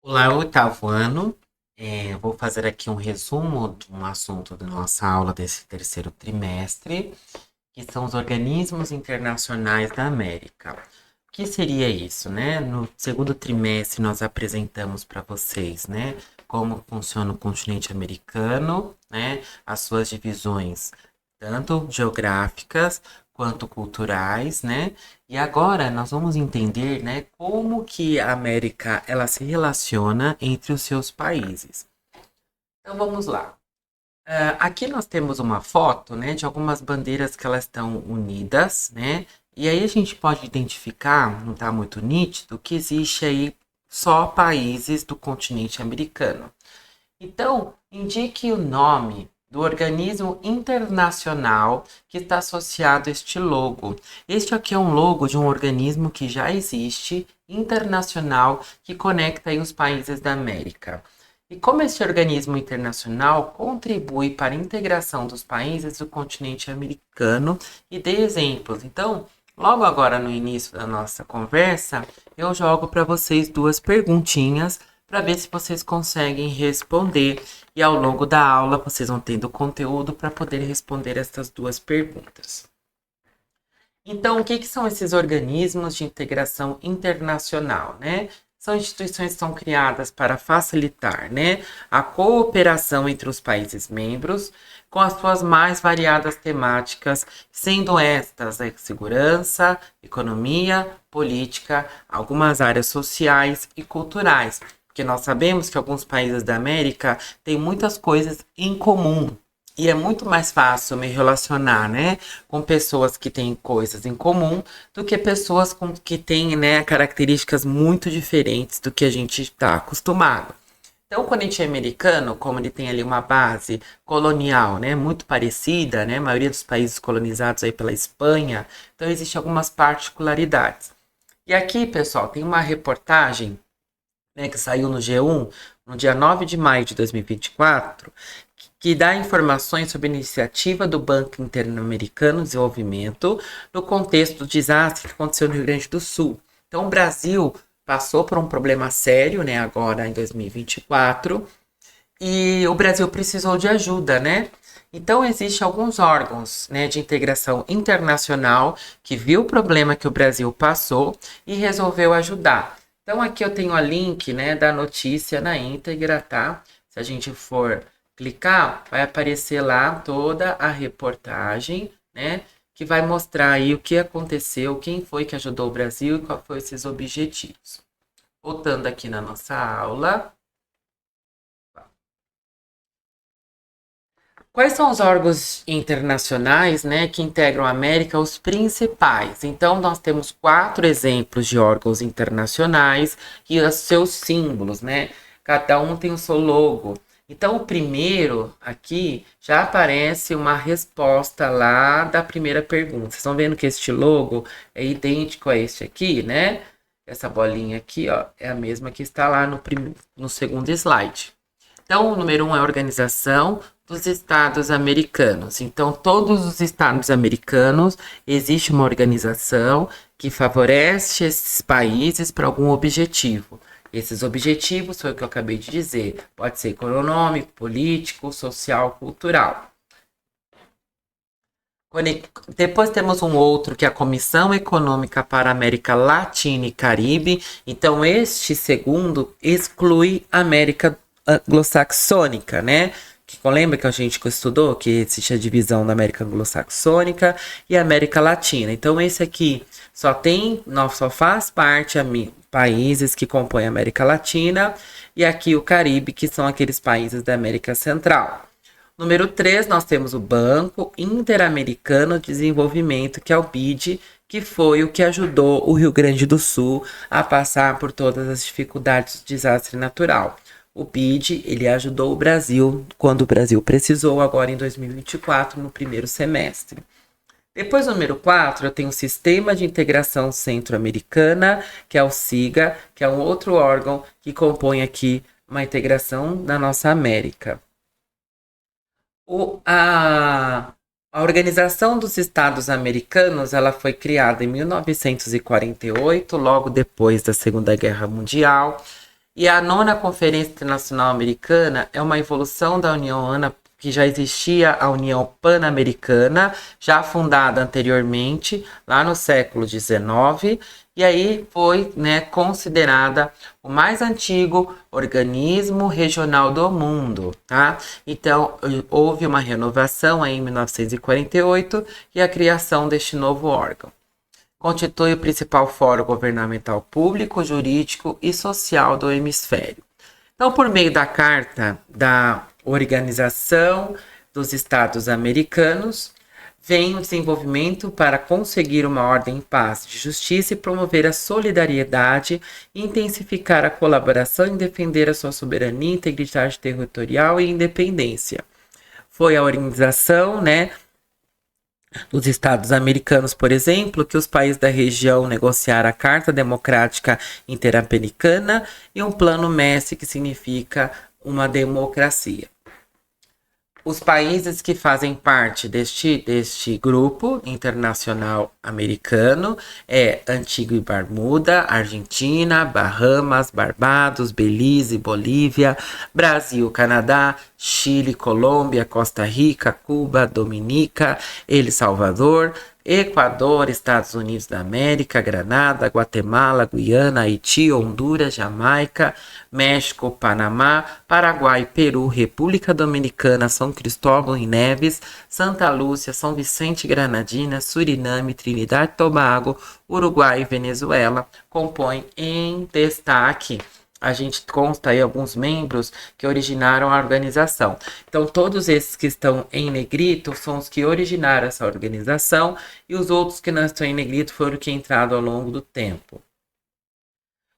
Olá, é o oitavo ano. Vou fazer aqui um resumo de um assunto da nossa aula desse terceiro trimestre, que são os organismos internacionais da América. O que seria isso, né? No segundo trimestre, nós apresentamos para vocês, né, como funciona o continente americano, né, as suas divisões, tanto geográficas quanto culturais, né? E agora nós vamos entender, né, como que a América ela se relaciona entre os seus países. Então vamos lá. Aqui nós temos uma foto, né, de algumas bandeiras que elas estão unidas, né? E aí a gente pode identificar, não está muito nítido, que existe aí só países do continente americano. Então, indique o nome do organismo internacional que está associado a este logo. Este aqui é um logo de um organismo que já existe, internacional, que conecta aí os países da América. E como este organismo internacional contribui para a integração dos países do continente americano e dê exemplos. Então, logo agora no início da nossa conversa, eu jogo para vocês duas perguntinhas para ver se vocês conseguem responder. E ao longo da aula vocês vão tendo conteúdo para poder responder essas duas perguntas. Então, o que são esses organismos de integração internacional, né? São instituições que são criadas para facilitar, né, a cooperação entre os países membros, com as suas mais variadas temáticas, sendo estas a segurança, economia, política, algumas áreas sociais e culturais. Porque nós sabemos que alguns países da América têm muitas coisas em comum. E é muito mais fácil me relacionar, né, com pessoas que têm coisas em comum do que pessoas que têm, né, características muito diferentes do que a gente está acostumado. Então, quando a gente é americano, como ele tem ali uma base colonial, né, muito parecida, né, a maioria dos países colonizados aí pela Espanha, então existem algumas particularidades. E aqui, pessoal, tem uma reportagem, né, que saiu no G1 no dia 9 de maio de 2024, que dá informações sobre a iniciativa do Banco Interamericano de Desenvolvimento no contexto do desastre que aconteceu no Rio Grande do Sul. Então, o Brasil passou por um problema sério, né, agora em 2024, e o Brasil precisou de ajuda, né? Então, existem alguns órgãos, né, de integração internacional que viu o problema que o Brasil passou e resolveu ajudar. Então, aqui eu tenho a link, né, da notícia na íntegra, tá? Se a gente for clicar, vai aparecer lá toda a reportagem, né, que vai mostrar aí o que aconteceu, quem foi que ajudou o Brasil e qual foram esses objetivos. Voltando aqui na nossa aula. Quais são os órgãos internacionais, né, que integram a América, os principais? Então, nós temos quatro exemplos de órgãos internacionais e os seus símbolos, né? Cada um tem o seu logo. Então, o primeiro aqui já aparece uma resposta lá da primeira pergunta. Vocês estão vendo que este logo é idêntico a este aqui, né? Essa bolinha aqui, ó, é a mesma que está lá no segundo slide. Então, o número um é a Organização dos Estados Americanos. Então, todos os estados americanos, existe uma organização que favorece esses países para algum objetivo. Esses objetivos foi o que eu acabei de dizer. Pode ser econômico, político, social, cultural. Depois temos um outro que é a Comissão Econômica para a América Latina e Caribe. Então, este segundo exclui a América anglo-saxônica, né? Que lembra que a gente estudou que existe a divisão da América anglo-saxônica e América Latina. Então, esse aqui só faz parte países que compõem a América Latina e aqui o Caribe, que são aqueles países da América Central. Número 3, nós temos o Banco Interamericano de Desenvolvimento, que é o BID, que foi o que ajudou o Rio Grande do Sul a passar por todas as dificuldades do desastre natural. O BID, ele ajudou o Brasil quando o Brasil precisou, agora em 2024, no primeiro semestre. Depois, número 4, eu tenho o Sistema de Integração Centro-Americana, que é o SIGA, que é um outro órgão que compõe aqui uma integração da nossa América. A Organização dos Estados Americanos, ela foi criada em 1948, logo depois da Segunda Guerra Mundial, E a nona Conferência Internacional Americana é uma evolução da União Ana, que já existia a União Pan-Americana, já fundada anteriormente, lá no século XIX, e aí foi, né, considerada o mais antigo organismo regional do mundo, tá? Então, houve uma renovação aí em 1948 e a criação deste novo órgão. Constitui o principal fórum governamental público, jurídico e social do hemisfério. Então, por meio da Carta da Organização dos Estados Americanos, vem o desenvolvimento para conseguir uma ordem em paz, de justiça e promover a solidariedade, intensificar a colaboração e defender a sua soberania, integridade territorial e independência. Foi a organização, né, dos Estados Americanos, por exemplo, que os países da região negociaram a Carta Democrática Interamericana e um Plano Messi, que significa uma democracia. Os países que fazem parte deste grupo internacional americano é Antigua e Barbuda, Argentina, Bahamas, Barbados, Belize, Bolívia, Brasil, Canadá, Chile, Colômbia, Costa Rica, Cuba, Dominica, El Salvador, Equador, Estados Unidos da América, Granada, Guatemala, Guiana, Haiti, Honduras, Jamaica, México, Panamá, Paraguai, Peru, República Dominicana, São Cristóvão e Neves, Santa Lúcia, São Vicente e Granadina, Suriname, Trinidade e Tobago, Uruguai e Venezuela compõem em destaque. A gente consta aí alguns membros que originaram a organização. Então, todos esses que estão em negrito são os que originaram essa organização e os outros que não estão em negrito foram que entraram ao longo do tempo.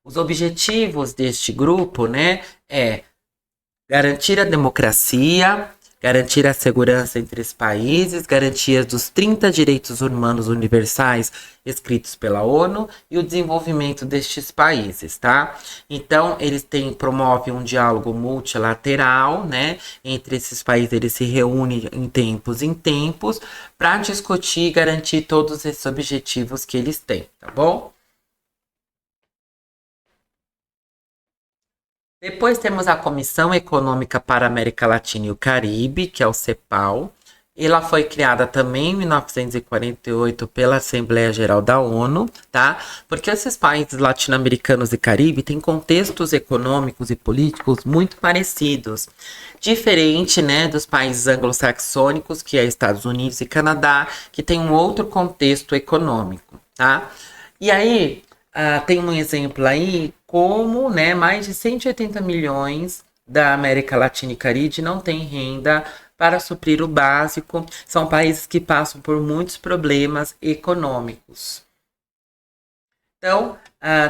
Os objetivos deste grupo, né, é garantir a democracia, garantir a segurança entre os países, garantia dos 30 direitos humanos universais escritos pela ONU e o desenvolvimento destes países, tá? Então, eles promovem um diálogo multilateral, né? Entre esses países, eles se reúnem em tempos para discutir e garantir todos esses objetivos que eles têm, tá bom? Depois temos a Comissão Econômica para a América Latina e o Caribe, que é o CEPAL. Ela foi criada também em 1948 pela Assembleia Geral da ONU, tá? Porque esses países latino-americanos e Caribe têm contextos econômicos e políticos muito parecidos. Diferente, né, dos países anglo-saxônicos, que é Estados Unidos e Canadá, que tem um outro contexto econômico, tá? E aí, tem um exemplo aí como, né, mais de 180 milhões da América Latina e Caribe não têm renda para suprir o básico. São países que passam por muitos problemas econômicos. Então,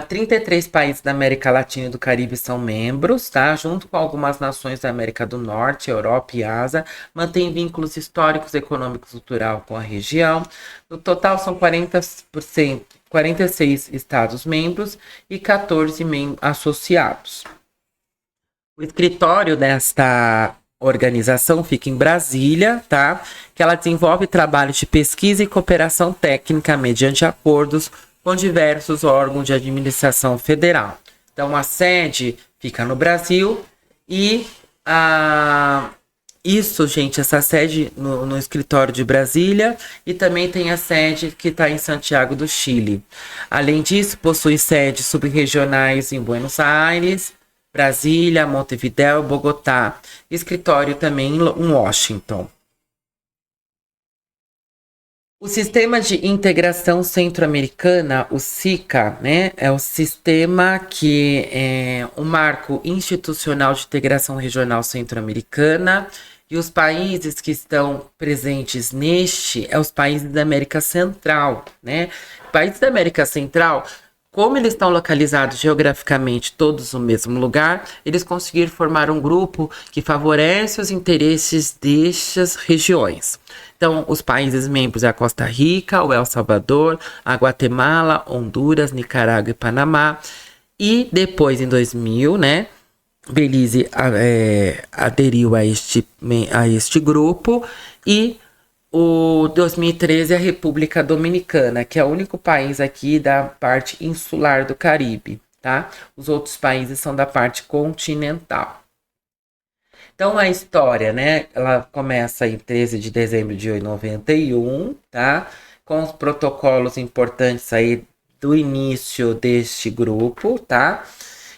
33 países da América Latina e do Caribe são membros, tá? Junto com algumas nações da América do Norte, Europa e Ásia, mantêm vínculos históricos, econômicos e cultural com a região. No total, são 46 estados membros e 14 associados. O escritório desta organização fica em Brasília, tá? Que ela desenvolve trabalhos de pesquisa e cooperação técnica mediante acordos com diversos órgãos de administração federal. Então, a sede fica no Brasil e essa sede no escritório de Brasília, e também tem a sede que está em Santiago do Chile. Além disso, possui sedes subregionais em Buenos Aires, Brasília, Montevidéu e Bogotá. Escritório também em Washington. O Sistema de Integração Centro-Americana, o SICA, né, é o sistema que é um marco institucional de integração regional centro-americana, e os países que estão presentes neste os países da América Central, né? Países da América Central, como eles estão localizados geograficamente todos no mesmo lugar, eles conseguiram formar um grupo que favorece os interesses destas regiões. Então, os países membros é a Costa Rica, o El Salvador, a Guatemala, Honduras, Nicarágua e Panamá. E depois, em 2000, né, Belize aderiu a este grupo, e o 2013 a República Dominicana, que é o único país aqui da parte insular do Caribe, tá? Os outros países são da parte continental. Então, a história, né, ela começa em 13 de dezembro de 91, tá? Com os protocolos importantes aí do início deste grupo, tá?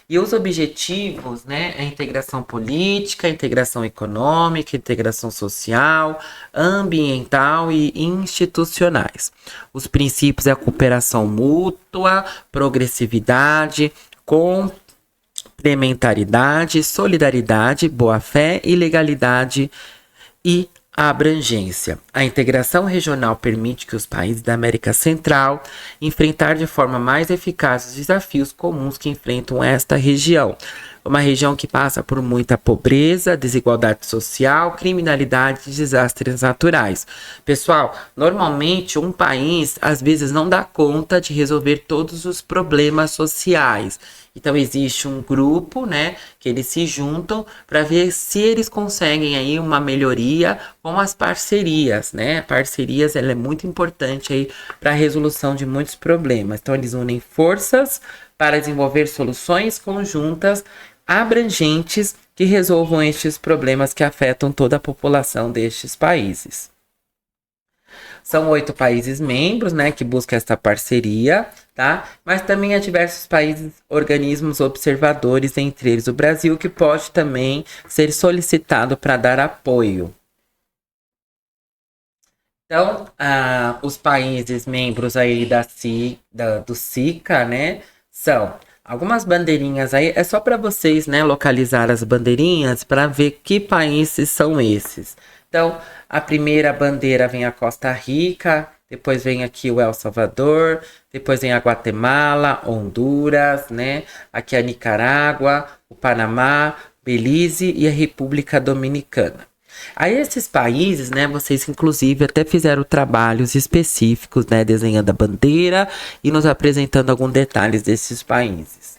E os objetivos, né, é a integração política, a integração econômica, a integração social, ambiental e institucionais. Os princípios é a cooperação mútua, progressividade, complementaridade, solidariedade, boa-fé e legalidade e abrangência. A integração regional permite que os países da América Central enfrentar de forma mais eficaz os desafios comuns que enfrentam esta região. Uma região que passa por muita pobreza, desigualdade social, criminalidade e desastres naturais. Pessoal, normalmente um país às vezes não dá conta de resolver todos os problemas sociais. Então existe um grupo, né, que eles se juntam para ver se eles conseguem aí uma melhoria com as parcerias, né? Parcerias, ela é muito importante aí para a resolução de muitos problemas. Então eles unem forças para desenvolver soluções conjuntas abrangentes que resolvam estes problemas que afetam toda a população destes países. São 8 países membros, né, que buscam esta parceria, tá? Mas também há diversos países, organismos observadores, entre eles o Brasil, que pode também ser solicitado para dar apoio. Então, os países membros aí do SICA, né, são algumas bandeirinhas aí, é só para vocês, né, localizar as bandeirinhas para ver que países são esses. Então, a primeira bandeira vem a Costa Rica, depois vem aqui o El Salvador, depois vem a Guatemala, Honduras, né? Aqui a Nicarágua, o Panamá, Belize e a República Dominicana. Aí esses países, né, vocês inclusive até fizeram trabalhos específicos, né, desenhando a bandeira e nos apresentando alguns detalhes desses países.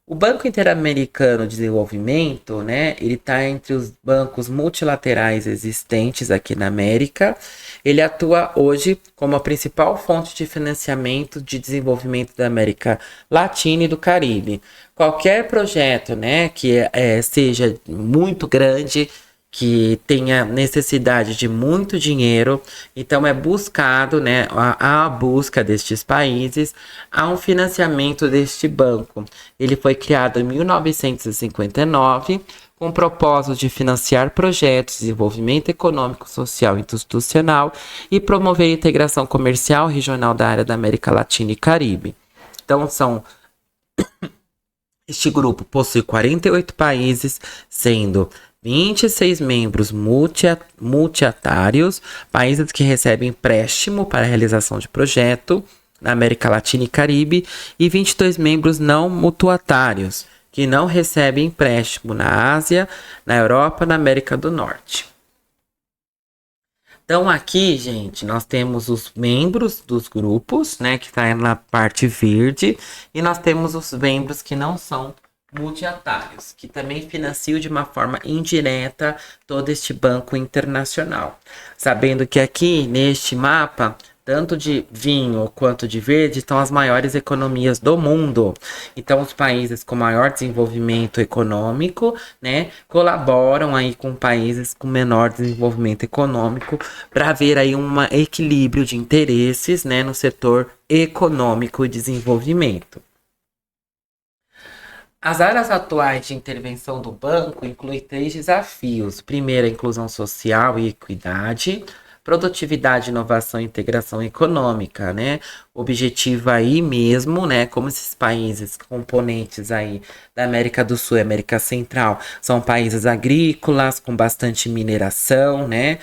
O Banco Interamericano de Desenvolvimento, né, ele está entre os bancos multilaterais existentes aqui na América. Ele atua hoje como a principal fonte de financiamento de desenvolvimento da América Latina e do Caribe. Qualquer projeto, né, que seja muito grande, que tenha necessidade de muito dinheiro, então é buscado, né, a busca destes países, a um financiamento deste banco. Ele foi criado em 1959 com o propósito de financiar projetos de desenvolvimento econômico, social e institucional e promover a integração comercial regional da área da América Latina e Caribe. Então, este grupo possui 48 países, sendo 26 membros multiatários, países que recebem empréstimo para a realização de projeto na América Latina e Caribe, e 22 membros não mutuatários, que não recebem empréstimo na Ásia, na Europa, na América do Norte. Então aqui, gente, nós temos os membros dos grupos, né, que está na parte verde, e nós temos os membros que não são multiatários, que também financiam de uma forma indireta todo este banco internacional. Sabendo que aqui neste mapa, tanto de vinho quanto de verde, estão as maiores economias do mundo. Então, os países com maior desenvolvimento econômico, né, colaboram aí com países com menor desenvolvimento econômico para haver aí um equilíbrio de interesses, né, no setor econômico e desenvolvimento. As áreas atuais de intervenção do banco incluem 3 desafios. Primeiro, a inclusão social e equidade. Produtividade, inovação e integração econômica, né? O objetivo aí mesmo, né? Como esses países componentes aí da América do Sul e América Central são países agrícolas, com bastante mineração, né?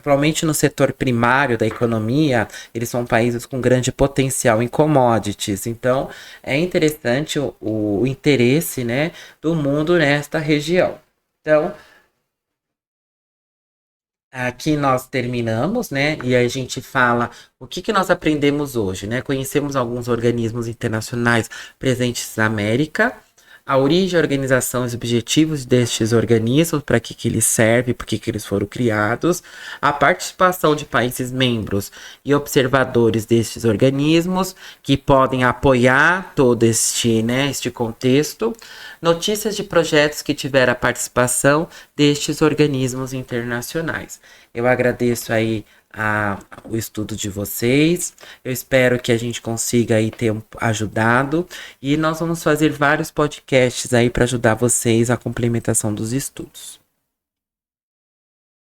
Provavelmente no setor primário da economia, eles são países com grande potencial em commodities. Então, é interessante o interesse, né, do mundo nesta região. Então, aqui nós terminamos, né? E a gente fala o que nós aprendemos hoje, né? Conhecemos alguns organismos internacionais presentes na América, a origem, a organização e os objetivos destes organismos, para que eles servem, por que eles foram criados, a participação de países membros e observadores destes organismos, que podem apoiar todo este contexto, notícias de projetos que tiveram a participação destes organismos internacionais. Eu agradeço aí o estudo de vocês. Eu espero que a gente consiga aí ter ajudado e nós vamos fazer vários podcasts aí para ajudar vocês a complementação dos estudos.